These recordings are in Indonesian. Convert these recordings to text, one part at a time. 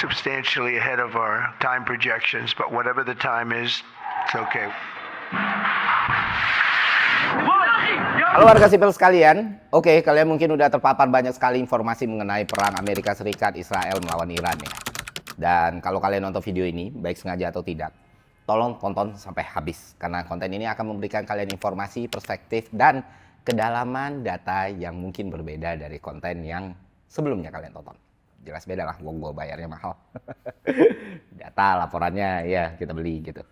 substantially ahead of our time projections, but whatever the time is, it's okay. Halo warga sipil sekalian, oke, kalian mungkin udah terpapar banyak sekali informasi mengenai perang Amerika Serikat Israel melawan Iran ya. Dan kalau kalian nonton video ini, baik sengaja atau tidak, tolong tonton sampai habis. Karena konten ini akan memberikan kalian informasi, perspektif, dan kedalaman data yang mungkin berbeda dari konten yang sebelumnya kalian tonton. Jelas beda lah, gue bayarnya mahal. Data, laporannya, ya kita beli gitu.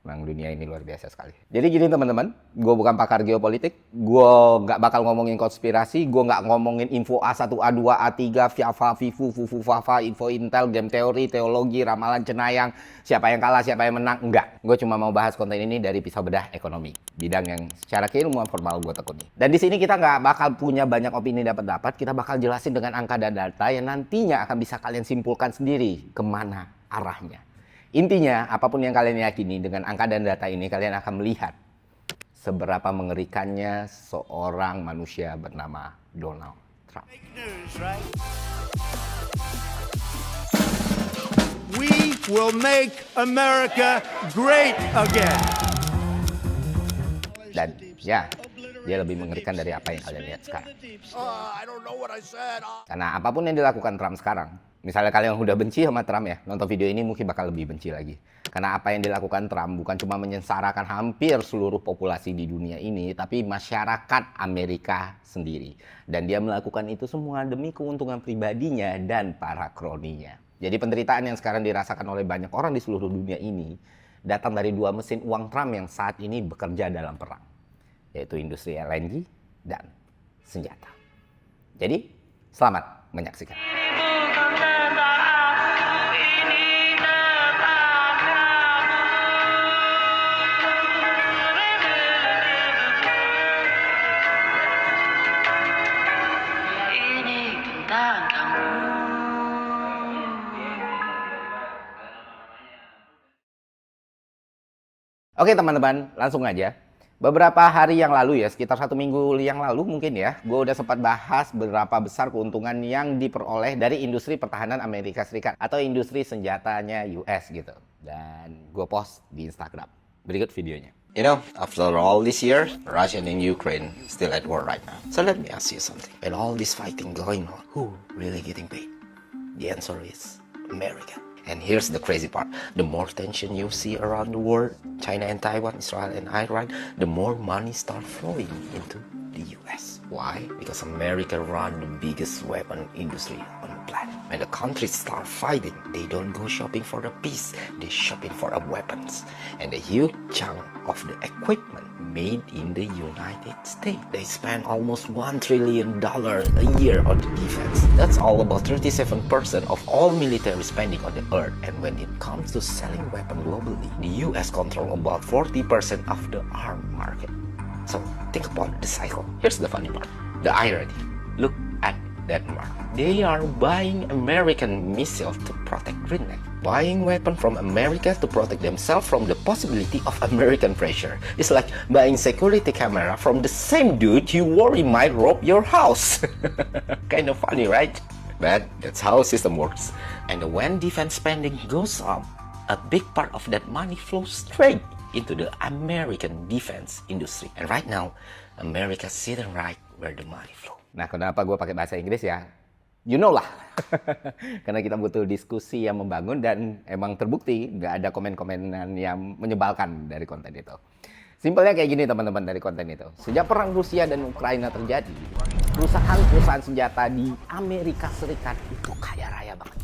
Memang dunia ini luar biasa sekali. Jadi gini teman-teman, gue bukan pakar geopolitik, gue nggak bakal ngomongin konspirasi, gue nggak ngomongin info A1, A2, A3, Viava, Vivu, Fufu, Fafa, info Intel, game teori, teologi, ramalan cenayang, siapa yang kalah, siapa yang menang, enggak. Gue cuma mau bahas konten ini dari pisau bedah ekonomi, bidang yang secara keilmuan formal gue tekuni. Dan di sini kita nggak bakal punya banyak opini dapat-dapat, kita bakal jelasin dengan angka dan data yang nantinya akan bisa kalian simpulkan sendiri kemana arahnya. Intinya, apapun yang kalian yakini dengan angka dan data ini, kalian akan melihat seberapa mengerikannya seorang manusia bernama Donald Trump. We will make America great again. Dan ya, dia lebih mengerikan dari apa yang kalian lihat sekarang. Karena apapun yang dilakukan Trump sekarang, misalnya kalian udah benci sama Trump ya, nonton video ini mungkin bakal lebih benci lagi. Karena apa yang dilakukan Trump bukan cuma menyengsarakan hampir seluruh populasi di dunia ini, tapi masyarakat Amerika sendiri. Dan dia melakukan itu semua demi keuntungan pribadinya dan para kroninya. Jadi penderitaan yang sekarang dirasakan oleh banyak orang di seluruh dunia ini datang dari dua mesin uang Trump yang saat ini bekerja dalam perang, yaitu industri LNG dan senjata. Jadi, selamat menyaksikan. Oke teman-teman, langsung aja. Beberapa hari yang lalu ya, sekitar 1 minggu yang lalu mungkin ya, gue udah sempat bahas berapa besar keuntungan yang diperoleh dari industri pertahanan Amerika Serikat atau industri senjatanya US gitu. Dan gue post di Instagram. Berikut videonya. You know, after all these years, Russia and Ukraine still at war right now. So let me ask you something. When all this fighting going on, who really getting paid? The answer is America. And here's the crazy part. The more tension you see around the world, China and Taiwan, Israel and Iran, the more money start flowing into the US. Why? Because America run the biggest weapon industry on the planet. When the countries start fighting, they don't go shopping for the peace, they shopping for the weapons. And a huge chunk of the equipment made in the United States. They spend almost $1 trillion a year on the defense. That's all about 37% of all military spending on the earth. And when it comes to selling weapons globally, the US control about 40% of the arms market. So think about the cycle. Here's the funny part, the irony. Look at Denmark. They are buying American missiles to protect Greenland. Buying weapons from America to protect themselves from the possibility of American pressure. It's like buying security camera from the same dude you worry might rob your house. Kind of funny, right? But that's how system works. And when defense spending goes up, a big part of that money flows straight into the American defense industry. And right now, America sitting right where the money flow. Nah, kenapa gue pakai bahasa Inggris ya? You know lah. Karena kita butuh diskusi yang membangun dan emang terbukti nggak ada komen-komenan yang menyebalkan dari konten itu. Simpelnya kayak gini teman-teman dari konten itu. Sejak perang Rusia dan Ukraina terjadi, perusahaan-perusahaan senjata di Amerika Serikat itu kaya raya banget.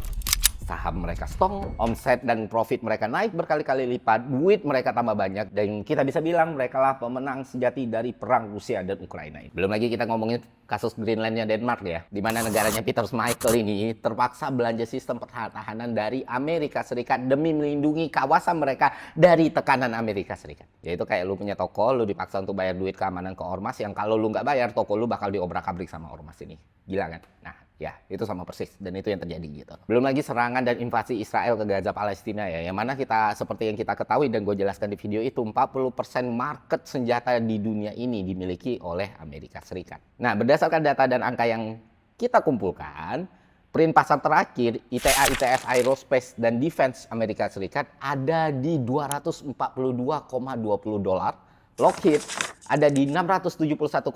Saham mereka strong, omset dan profit mereka naik berkali-kali lipat, duit mereka tambah banyak, dan kita bisa bilang mereka lah pemenang sejati dari perang Rusia dan Ukraina ini. Belum lagi kita ngomongin kasus Greenlandnya Denmark ya, di mana negaranya Peter Schmeichel ini terpaksa belanja sistem pertahanan dari Amerika Serikat demi melindungi kawasan mereka dari tekanan Amerika Serikat. Yaitu kayak lu punya toko, lu dipaksa untuk bayar duit keamanan ke ormas yang kalau lu nggak bayar, toko lu bakal diobrak-abrik sama ormas ini. Gila kan? Nah, ya, itu sama persis. Dan itu yang terjadi gitu. Belum lagi serangan dan invasi Israel ke Gaza Palestina ya. Yang mana kita, seperti yang kita ketahui dan gue jelaskan di video itu, 40% market senjata di dunia ini dimiliki oleh Amerika Serikat. Nah, berdasarkan data dan angka yang kita kumpulkan, Print pasar terakhir, ITA, ITS Aerospace dan Defense Amerika Serikat ada di 242,20 dolar. Lockheed ada di 671,77,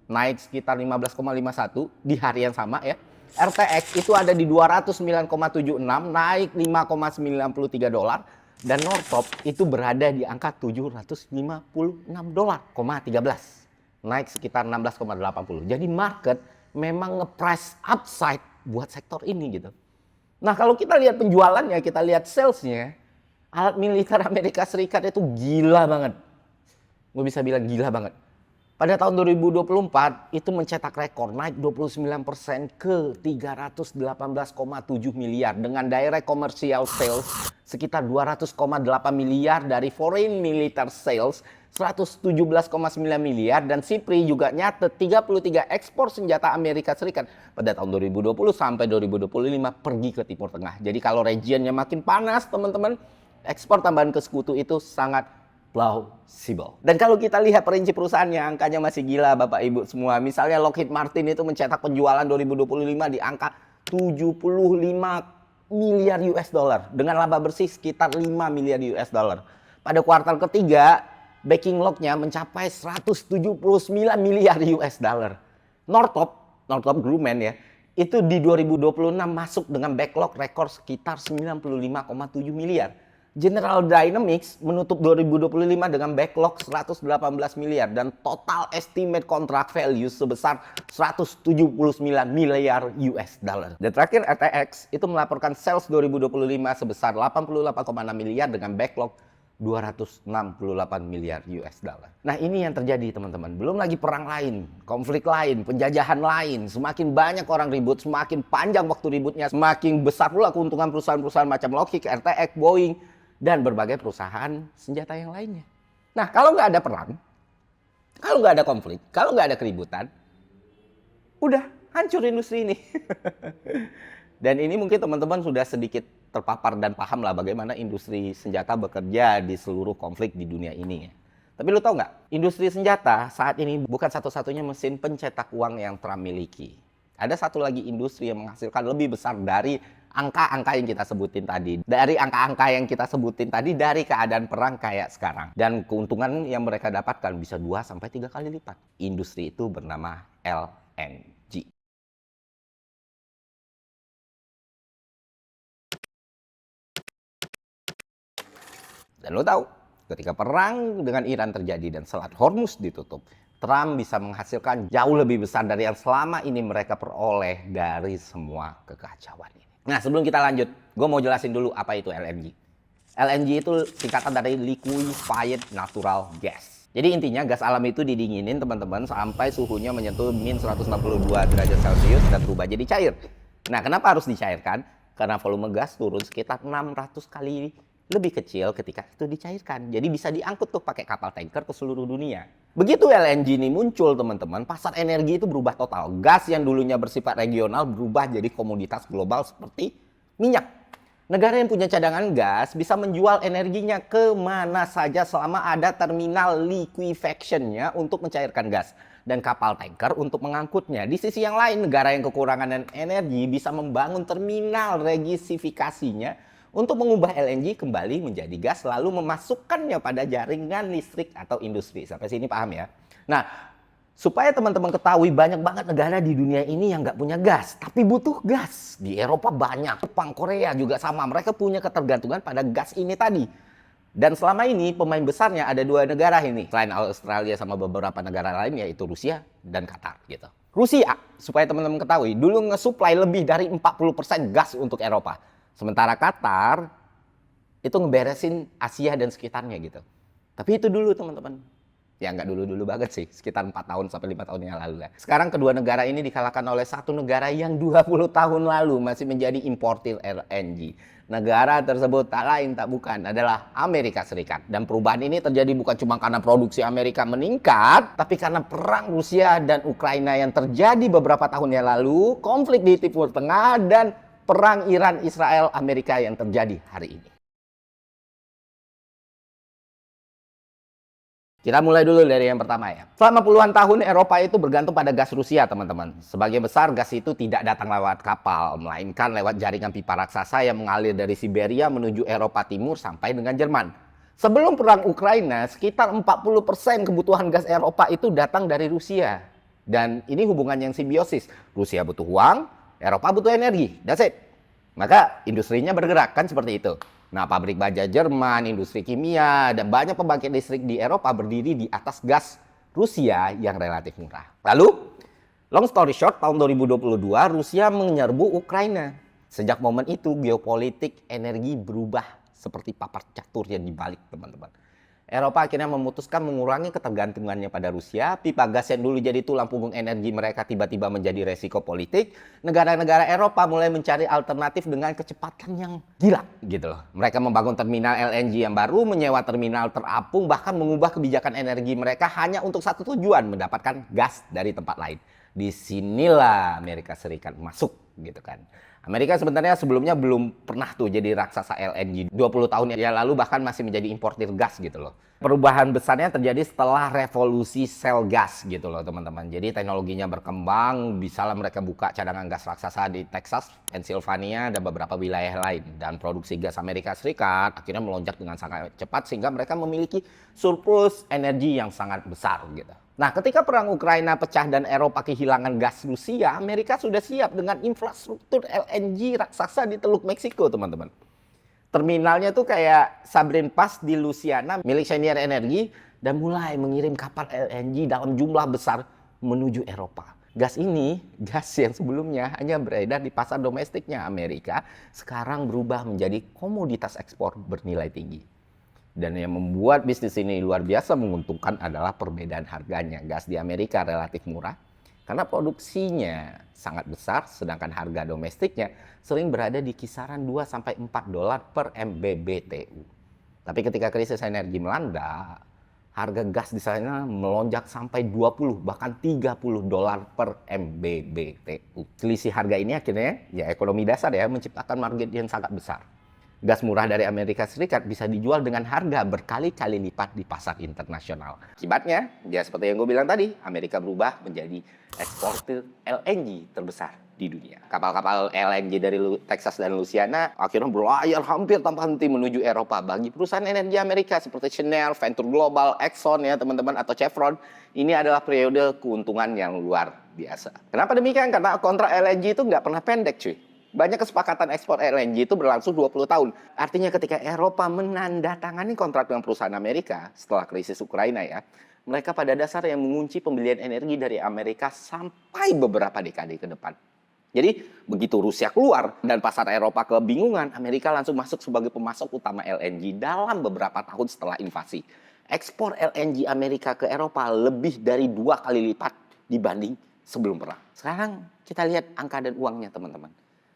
naik sekitar 15,51 di hari yang sama ya. RTX itu ada di 209,76, naik 5,93 dolar. Dan Northrop itu berada di angka 756 dolar, 13, naik sekitar 16,80. Jadi market memang nge-price upside buat sektor ini gitu. Nah kalau kita lihat penjualannya, kita lihat salesnya, alat militer Amerika Serikat itu gila banget. Gue bisa bilang gila banget. Pada tahun 2024 itu mencetak rekor naik 29% ke 318,7 miliar dengan direct commercial sales sekitar 200,8 miliar, dari foreign military sales 117,9 miliar, dan SIPRI juga nyatet 33 ekspor senjata Amerika Serikat pada tahun 2020 sampai 2025 pergi ke Timur Tengah. Jadi kalau regionnya makin panas teman-teman, ekspor tambahan ke sekutu itu sangat plausible. Dan kalau kita lihat perinci perusahaannya, angkanya masih gila Bapak Ibu semua. Misalnya Lockheed Martin itu mencetak penjualan 2025 di angka 75 miliar US dollar dengan laba bersih sekitar 5 miliar US dollar. Pada kuartal ketiga, backing lognya mencapai 179 miliar US dollar. Northrop Grumman ya, itu di 2026 masuk dengan backlog rekor sekitar 95,7 miliar. General Dynamics menutup 2025 dengan backlog 118 miliar dan total estimate contract value sebesar 179 miliar US dollar. Dan terakhir RTX itu melaporkan sales 2025 sebesar 88,6 miliar dengan backlog 268 miliar US dollar. Nah ini yang terjadi teman-teman. Belum lagi perang lain, konflik lain, penjajahan lain. Semakin banyak orang ribut, semakin panjang waktu ributnya, semakin besar pula keuntungan perusahaan-perusahaan macam Lockheed, RTX, Boeing, dan berbagai perusahaan senjata yang lainnya. Nah, kalau nggak ada perang, kalau nggak ada konflik, kalau nggak ada keributan, udah hancur industri ini. Dan ini mungkin teman-teman sudah sedikit terpapar dan paham lah bagaimana industri senjata bekerja di seluruh konflik di dunia ini. Tapi lu tahu nggak, industri senjata saat ini bukan satu-satunya mesin pencetak uang yang Trump miliki. Ada satu lagi industri yang menghasilkan lebih besar dari angka-angka yang kita sebutin tadi. Dari angka-angka yang kita sebutin tadi, dari keadaan perang kayak sekarang. Dan keuntungan yang mereka dapatkan bisa 2-3 kali lipat. Industri itu bernama LNG. Dan lo tahu, ketika perang dengan Iran terjadi dan Selat Hormuz ditutup, Trump bisa menghasilkan jauh lebih besar dari yang selama ini mereka peroleh dari semua kekacauan ini. Nah sebelum kita lanjut, gue mau jelasin dulu apa itu LNG. LNG itu singkatan dari Liquefied Natural Gas. Jadi intinya gas alam itu didinginin teman-teman sampai suhunya menyentuh min 162 derajat Celcius dan berubah jadi cair. Nah kenapa harus dicairkan? Karena volume gas turun sekitar 600 kali lebih kecil ketika itu dicairkan. Jadi bisa diangkut tuh pakai kapal tanker ke seluruh dunia. Begitu LNG ini muncul teman-teman, pasar energi itu berubah total. Gas yang dulunya bersifat regional berubah jadi komoditas global seperti minyak. Negara yang punya cadangan gas bisa menjual energinya ke mana saja selama ada terminal liquefaction-nya untuk mencairkan gas dan kapal tanker untuk mengangkutnya. Di sisi yang lain, negara yang kekurangan energi bisa membangun terminal regasifikasinya untuk mengubah LNG kembali menjadi gas lalu memasukkannya pada jaringan listrik atau industri. Sampai sini paham ya? Nah, supaya teman-teman ketahui banyak banget negara di dunia ini yang nggak punya gas, tapi butuh gas. Di Eropa banyak, Jepang, Korea juga sama. Mereka punya ketergantungan pada gas ini tadi. Dan selama ini pemain besarnya ada 2 negara ini. Selain Australia sama beberapa negara lain yaitu Rusia dan Qatar gitu. Rusia, supaya teman-teman ketahui, dulu nge-supply lebih dari 40% gas untuk Eropa. Sementara Qatar itu ngeberesin Asia dan sekitarnya gitu. Tapi itu dulu teman-teman. Ya nggak dulu-dulu banget sih, sekitar 4 tahun sampai 5 tahun yang lalu lah. Sekarang kedua negara ini dikalahkan oleh satu negara yang 20 tahun lalu masih menjadi importir LNG. Negara tersebut tak lain tak bukan adalah Amerika Serikat. Dan perubahan ini terjadi bukan cuma karena produksi Amerika meningkat, tapi karena perang Rusia dan Ukraina yang terjadi beberapa tahun yang lalu, konflik di Timur Tengah, dan perang Iran, Israel, Amerika yang terjadi hari ini. Kita mulai dulu dari yang pertama ya. Selama puluhan tahun Eropa itu bergantung pada gas Rusia, teman-teman. Sebagian besar gas itu tidak datang lewat kapal, melainkan lewat jaringan pipa raksasa yang mengalir dari Siberia menuju Eropa Timur sampai dengan Jerman. Sebelum perang Ukraina, sekitar 40% kebutuhan gas Eropa itu datang dari Rusia. Dan ini hubungan yang simbiosis. Rusia butuh uang, Eropa butuh energi. That's it. Maka industrinya bergerak, kan seperti itu. Nah, pabrik baja Jerman, industri kimia, dan banyak pembangkit listrik di Eropa berdiri di atas gas Rusia yang relatif murah. Lalu, long story short, tahun 2022 Rusia menyerbu Ukraina. Sejak momen itu, geopolitik energi berubah seperti papan catur yang dibalik, teman-teman. Eropa akhirnya memutuskan mengurangi ketergantungannya pada Rusia. Pipa gas yang dulu jadi tulang punggung energi mereka tiba-tiba menjadi resiko politik. Negara-negara Eropa mulai mencari alternatif dengan kecepatan yang gila gitu loh. Mereka membangun terminal LNG yang baru, menyewa terminal terapung, bahkan mengubah kebijakan energi mereka hanya untuk satu tujuan, mendapatkan gas dari tempat lain. Disinilah Amerika Serikat masuk gitu kan. Amerika sebenarnya sebelumnya belum pernah tuh jadi raksasa LNG. 20 tahun yang lalu bahkan masih menjadi importir gas gitu loh. Perubahan besarnya terjadi setelah revolusi sel gas gitu loh teman-teman. Jadi teknologinya berkembang, bisalah mereka buka cadangan gas raksasa di Texas, Pennsylvania, dan beberapa wilayah lain. Dan produksi gas Amerika Serikat akhirnya melonjak dengan sangat cepat sehingga mereka memiliki surplus energi yang sangat besar gitu. Nah, ketika perang Ukraina pecah dan Eropa kehilangan gas Rusia, Amerika sudah siap dengan infrastruktur LNG raksasa di Teluk Meksiko, teman-teman. Terminalnya tuh kayak Sabine Pass di Louisiana, milik Cheniere Energy, dan mulai mengirim kapal LNG dalam jumlah besar menuju Eropa. Gas ini, gas yang sebelumnya hanya beredar di pasar domestiknya Amerika, sekarang berubah menjadi komoditas ekspor bernilai tinggi. Dan yang membuat bisnis ini luar biasa menguntungkan adalah perbedaan harganya. Gas di Amerika relatif murah karena produksinya sangat besar, sedangkan harga domestiknya sering berada di kisaran 2-4 dolar per MMBTU. Tapi ketika krisis energi melanda, harga gas di sana melonjak sampai 20 bahkan 30 dolar per MMBTU. Selisih harga ini akhirnya ya ekonomi dasar ya menciptakan margin yang sangat besar. Gas murah dari Amerika Serikat bisa dijual dengan harga berkali-kali lipat di pasar internasional. Akibatnya, ya seperti yang gue bilang tadi, Amerika berubah menjadi eksportir LNG terbesar di dunia. Kapal-kapal LNG dari Texas dan Louisiana akhirnya berlayar hampir tanpa henti menuju Eropa. Bagi perusahaan energi Amerika seperti Cheniere, Venture Global, Exxon ya teman-teman, atau Chevron, ini adalah periode keuntungan yang luar biasa. Kenapa demikian? Karena kontrak LNG itu nggak pernah pendek cuy. Banyak kesepakatan ekspor LNG itu berlangsung 20 tahun. Artinya ketika Eropa menandatangani kontrak dengan perusahaan Amerika setelah krisis Ukraina ya, mereka pada dasarnya mengunci pembelian energi dari Amerika sampai beberapa dekade ke depan. Jadi begitu Rusia keluar dan pasar Eropa kebingungan, Amerika langsung masuk sebagai pemasok utama LNG dalam beberapa tahun setelah invasi. Ekspor LNG Amerika ke Eropa lebih dari 2 kali lipat dibanding sebelum perang. Sekarang kita lihat angka dan uangnya teman-teman.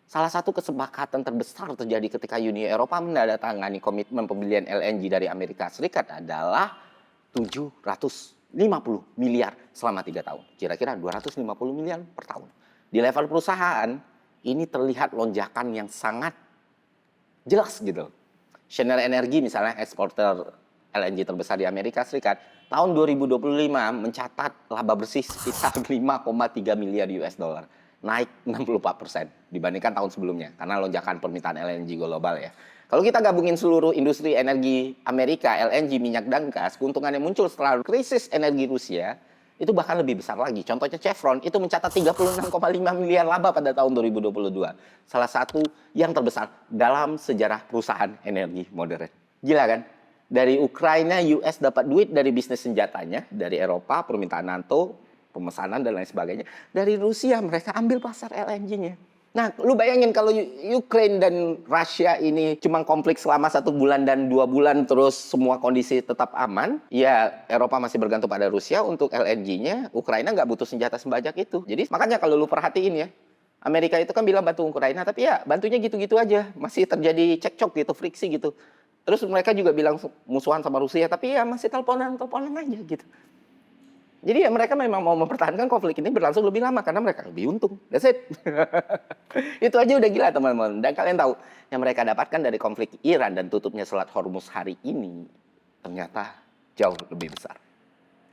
Salah satu kesepakatan terbesar terjadi ketika Uni Eropa menandatangani komitmen pembelian LNG dari Amerika Serikat adalah 750 miliar selama 3 tahun. Kira-kira 250 miliar per tahun. Di level perusahaan, ini terlihat lonjakan yang sangat jelas gitu. Cheniere Energy misalnya eksporter LNG terbesar di Amerika Serikat, tahun 2025 mencatat laba bersih sekitar 5,3 miliar US dollar. Naik 64% dibandingkan tahun sebelumnya karena lonjakan permintaan LNG global ya. Kalau kita gabungin seluruh industri energi Amerika, LNG, minyak dan gas, keuntungan yang muncul setelah krisis energi Rusia itu bahkan lebih besar lagi. Contohnya Chevron itu mencatat 36,5 miliar laba pada tahun 2022. Salah satu yang terbesar dalam sejarah perusahaan energi modern. Gila kan? Dari Ukraina, US dapat duit dari bisnis senjatanya, dari Eropa, permintaan NATO, pemesanan dan lain sebagainya. Dari Rusia mereka ambil pasar LNG-nya. Nah, lu bayangin kalau Ukraine dan Rusia ini cuma konflik selama 1 bulan dan 2 bulan terus semua kondisi tetap aman, ya Eropa masih bergantung pada Rusia untuk LNG-nya, Ukraina nggak butuh senjata sebanyak itu. Jadi makanya kalau lu perhatiin ya, Amerika itu kan bilang bantu Ukraina, tapi ya bantunya gitu-gitu aja. Masih terjadi cekcok gitu, friksi gitu. Terus mereka juga bilang musuhan sama Rusia, tapi ya masih teleponan aja gitu. Jadi ya mereka memang mau mempertahankan konflik ini berlangsung lebih lama karena mereka lebih untung. That's it. Itu aja udah gila teman-teman. Dan kalian tahu yang mereka dapatkan dari konflik Iran dan tutupnya Selat Hormuz hari ini ternyata jauh lebih besar.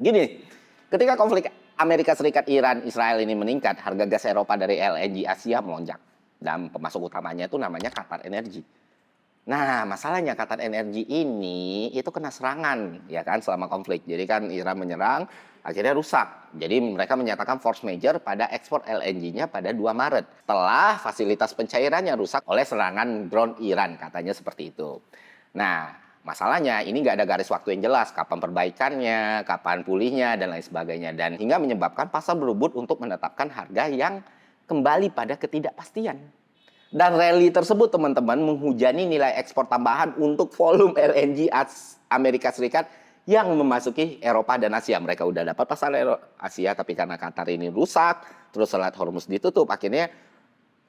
Gini, ketika konflik Amerika Serikat, Iran, Israel ini meningkat, harga gas Eropa dari LNG Asia melonjak. Dan pemasok utamanya itu namanya Qatar Energy. Nah, masalahnya Qatar Energy ini itu kena serangan, ya kan, selama konflik. Jadi kan Iran menyerang, akhirnya rusak. Jadi mereka menyatakan force major pada ekspor LNG-nya pada 2 Maret. Setelah fasilitas pencairannya rusak oleh serangan drone Iran, katanya seperti itu. Nah, masalahnya ini nggak ada garis waktu yang jelas, kapan perbaikannya, kapan pulihnya, dan lain sebagainya. Dan hingga menyebabkan pasar berebut untuk menetapkan harga yang kembali pada ketidakpastian. Dan rally tersebut teman-teman menghujani nilai ekspor tambahan untuk volume LNG Amerika Serikat yang memasuki Eropa dan Asia. Mereka udah dapat pasar Asia, tapi karena Qatar ini rusak, terus Selat Hormuz ditutup, akhirnya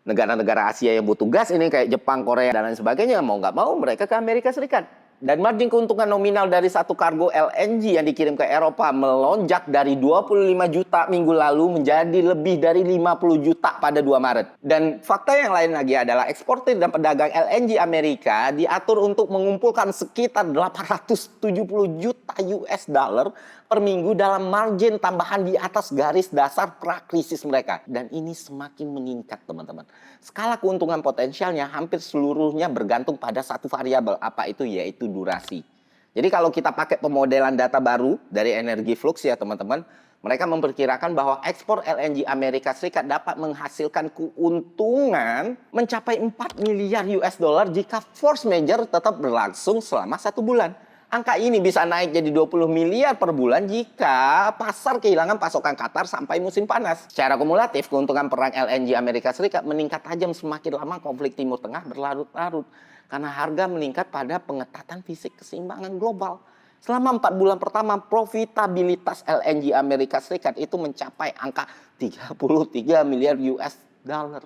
negara-negara Asia yang butuh gas ini kayak Jepang, Korea, dan lain sebagainya, mau nggak mau mereka ke Amerika Serikat. Dan margin keuntungan nominal dari satu kargo LNG yang dikirim ke Eropa melonjak dari 25 juta minggu lalu menjadi lebih dari 50 juta pada 2 Maret. Dan fakta yang lain lagi adalah eksportir dan pedagang LNG Amerika diatur untuk mengumpulkan sekitar 870 juta US dollar per minggu dalam margin tambahan di atas garis dasar prakrisis mereka. Dan ini semakin meningkat, teman-teman. Skala keuntungan potensialnya hampir seluruhnya bergantung pada satu variabel, apa itu, yaitu durasi. Jadi kalau kita pakai pemodelan data baru dari Energy Flux ya teman-teman, mereka memperkirakan bahwa ekspor LNG Amerika Serikat dapat menghasilkan keuntungan mencapai 4 miliar US dollar jika force major tetap berlangsung selama 1 bulan. Angka ini bisa naik jadi 20 miliar per bulan jika pasar kehilangan pasokan Qatar sampai musim panas. Secara kumulatif, keuntungan perang LNG Amerika Serikat meningkat tajam semakin lama konflik Timur Tengah berlarut-larut. Karena harga meningkat pada pengetatan fisik keseimbangan global. Selama 4 bulan pertama, profitabilitas LNG Amerika Serikat itu mencapai angka 33 miliar US dollar.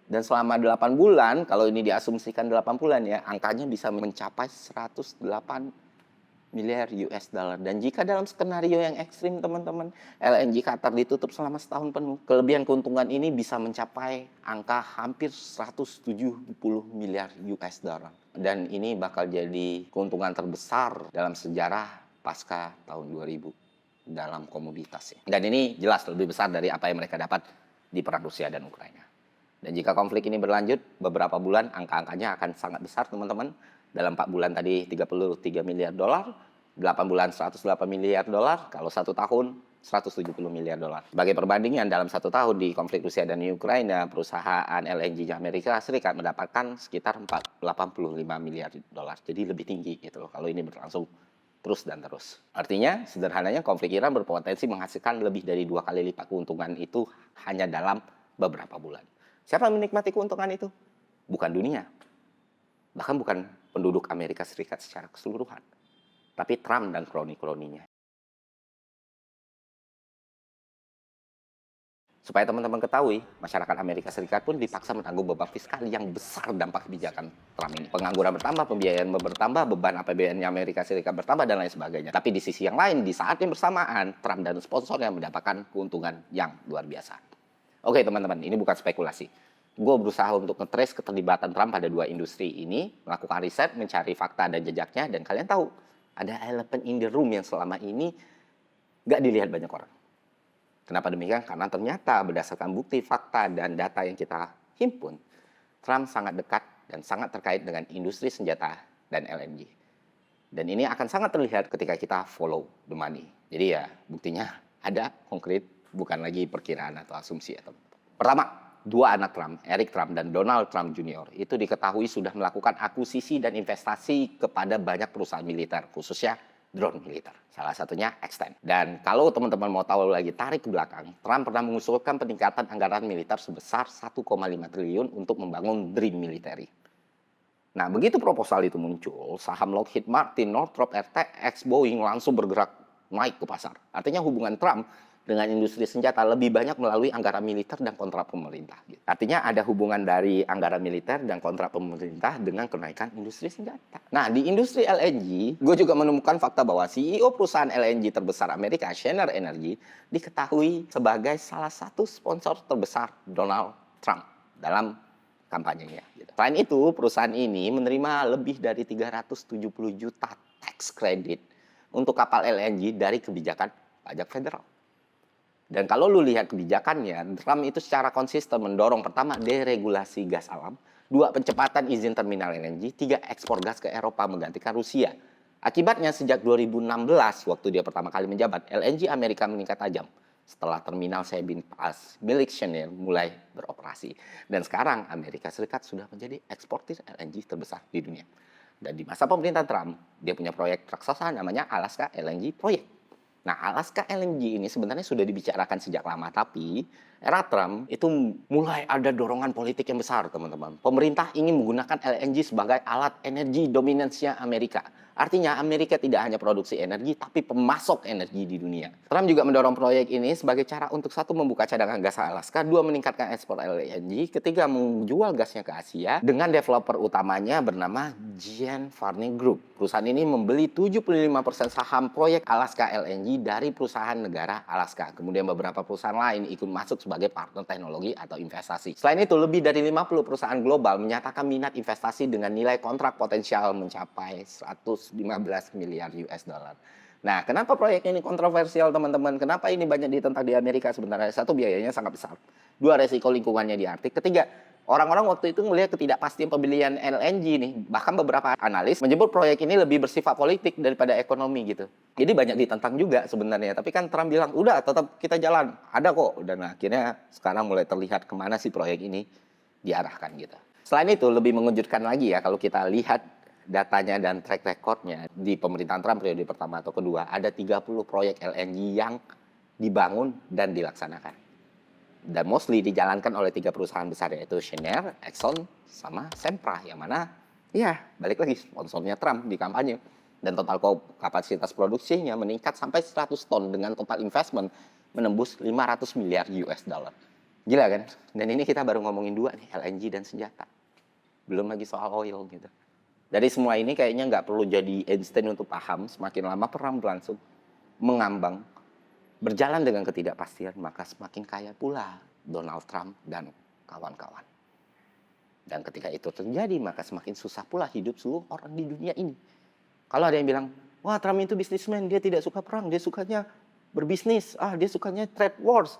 Dan selama 8 bulan, kalau ini diasumsikan 8 bulan ya, angkanya bisa mencapai 108 miliar US dollar. Dan jika dalam skenario yang ekstrim teman-teman, LNG Qatar ditutup selama setahun penuh, kelebihan keuntungan ini bisa mencapai angka hampir 170 miliar US dollar. Dan ini bakal jadi keuntungan terbesar dalam sejarah pasca tahun 2000 dalam komoditas. Dan ini jelas lebih besar dari apa yang mereka dapat di perang Rusia dan Ukraina. Dan jika konflik ini berlanjut beberapa bulan, angka-angkanya akan sangat besar teman-teman. Dalam 4 bulan tadi 33 miliar dolar, 8 bulan 108 miliar dolar, kalau 1 tahun 170 miliar dolar. Sebagai perbandingan, dalam 1 tahun di konflik Rusia dan Ukraina, perusahaan LNG Amerika Serikat mendapatkan sekitar 85 miliar dolar. Jadi lebih tinggi gitu loh kalau ini berlangsung terus dan terus. Artinya, sederhananya konflik Iran berpotensi menghasilkan lebih dari 2 kali lipat keuntungan itu hanya dalam beberapa bulan. Siapa yang menikmati keuntungan itu? Bukan dunia. Bahkan bukan penduduk Amerika Serikat secara keseluruhan. Tapi Trump dan kroni-kroninya. Supaya teman-teman ketahui, masyarakat Amerika Serikat pun dipaksa menanggung beban fiskal yang besar dampak kebijakan Trump ini. Pengangguran bertambah, pembiayaan bertambah, beban APBN-nya Amerika Serikat bertambah, dan lain sebagainya. Tapi di sisi yang lain, di saat yang bersamaan, Trump dan sponsornya mendapatkan keuntungan yang luar biasa. Oke teman-teman, ini bukan spekulasi. Gue berusaha untuk nge-trace keterlibatan Trump pada 2 industri ini, melakukan riset, mencari fakta dan jejaknya, dan kalian tahu, ada elephant in the room yang selama ini gak dilihat banyak orang. Kenapa demikian? Karena ternyata berdasarkan bukti, fakta, dan data yang kita himpun, Trump sangat dekat dan sangat terkait dengan industri senjata dan LNG. Dan ini akan sangat terlihat ketika kita follow the money. Jadi ya, buktinya ada konkret, bukan lagi perkiraan atau asumsi. Pertama, 2 anak Trump, Eric Trump dan Donald Trump Jr. itu diketahui sudah melakukan akuisisi dan investasi kepada banyak perusahaan militer, khususnya drone militer. Salah satunya Extend. Dan kalau teman-teman mau tahu lagi tarik ke belakang, Trump pernah mengusulkan peningkatan anggaran militer sebesar 1,5 triliun untuk membangun Dream Military. Nah, begitu proposal itu muncul, saham Lockheed Martin, Northrop, RTX, Boeing langsung bergerak naik ke pasar. Artinya hubungan Trump dengan industri senjata lebih banyak melalui anggaran militer dan kontrak pemerintah. Artinya ada hubungan dari anggaran militer dan kontrak pemerintah dengan kenaikan industri senjata. Nah, di industri LNG, gue juga menemukan fakta bahwa CEO perusahaan LNG terbesar Amerika, Schneider Energy, diketahui sebagai salah satu sponsor terbesar Donald Trump dalam kampanyenya. Selain itu, perusahaan ini menerima lebih dari 370 juta tax credit untuk kapal LNG dari kebijakan pajak federal. Dan kalau lu lihat kebijakannya, Trump itu secara konsisten mendorong pertama deregulasi gas alam, 2 percepatan izin terminal LNG, 3 ekspor gas ke Eropa menggantikan Rusia. Akibatnya sejak 2016 waktu dia pertama kali menjabat, LNG Amerika meningkat tajam setelah terminal Sabine Pass milik Cheniere mulai beroperasi. Dan sekarang Amerika Serikat sudah menjadi eksportir LNG terbesar di dunia. Dan di masa pemerintahan Trump, dia punya proyek raksasa namanya Alaska LNG Project. Nah, Alaska LNG ini sebenarnya sudah dibicarakan sejak lama, tapi era Trump itu mulai ada dorongan politik yang besar, teman-teman. Pemerintah ingin menggunakan LNG sebagai alat energi dominansinya Amerika. Artinya Amerika tidak hanya produksi energi, tapi pemasok energi di dunia. Trump juga mendorong proyek ini sebagai cara untuk 1, membuka cadangan gas Alaska, 2, meningkatkan ekspor LNG, 3, menjual gasnya ke Asia dengan developer utamanya bernama Gian Farney Group. Perusahaan ini membeli 75% saham proyek Alaska LNG dari perusahaan negara Alaska. Kemudian beberapa perusahaan lain ikut masuk sebagai partner teknologi atau investasi. Selain itu, lebih dari 50 perusahaan global menyatakan minat investasi dengan nilai kontrak potensial mencapai 115 miliar US dollar. Nah, kenapa proyek ini kontroversial, teman-teman? Kenapa ini banyak ditentang di Amerika sebenarnya? 1, biayanya sangat besar. 2, resiko lingkungannya di Arktik. 3, orang-orang waktu itu melihat ketidakpastian pembelian LNG nih. Bahkan beberapa analis menyebut proyek ini lebih bersifat politik daripada ekonomi gitu. Jadi banyak ditentang juga sebenarnya. Tapi kan Trump bilang, udah tetap kita jalan. Ada kok. Dan akhirnya sekarang mulai terlihat kemana sih proyek ini diarahkan gitu. Selain itu, lebih mengejutkan lagi ya kalau kita lihat datanya dan track recordnya di pemerintahan Trump periode pertama atau kedua, ada 30 proyek LNG yang dibangun dan dilaksanakan. Dan mostly dijalankan oleh 3 perusahaan besar, yaitu Cheniere, Exxon, sama Sempra, yang mana ya balik lagi sponsornya Trump di kampanye. Dan total kapasitas produksinya meningkat sampai 100 ton dengan total investment menembus 500 miliar US dollar. Gila kan? Dan ini kita baru ngomongin 2 nih, LNG dan senjata. Belum lagi soal oil gitu. Dari semua ini kayaknya nggak perlu jadi Einstein untuk paham, semakin lama perang berlangsung, mengambang, berjalan dengan ketidakpastian, maka semakin kaya pula Donald Trump dan kawan-kawan. Dan ketika itu terjadi, maka semakin susah pula hidup seluruh orang di dunia ini. Kalau ada yang bilang, wah Trump itu bisnismen, dia tidak suka perang, dia sukanya berbisnis, dia sukanya trade wars,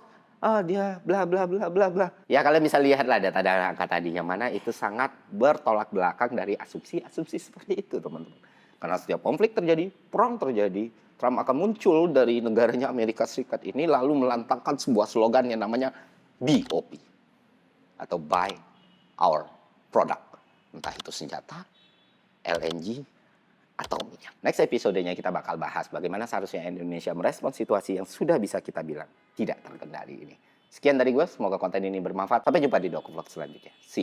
dia bla bla bla bla bla. Ya kalian bisa lihatlah data angka tadi yang mana itu sangat bertolak belakang dari asumsi-asumsi seperti itu, teman-teman. Karena setiap konflik terjadi, perang terjadi, Trump akan muncul dari negaranya Amerika Serikat ini lalu melantangkan sebuah slogan yang namanya BOP atau Buy Our Product. Entah itu senjata, LNG, atau minyak. Next episodenya kita bakal bahas bagaimana seharusnya Indonesia merespon situasi yang sudah bisa kita bilang tidak terkendali ini. Sekian dari gue, semoga konten ini bermanfaat. Sampai jumpa di DokuVlog selanjutnya. See you.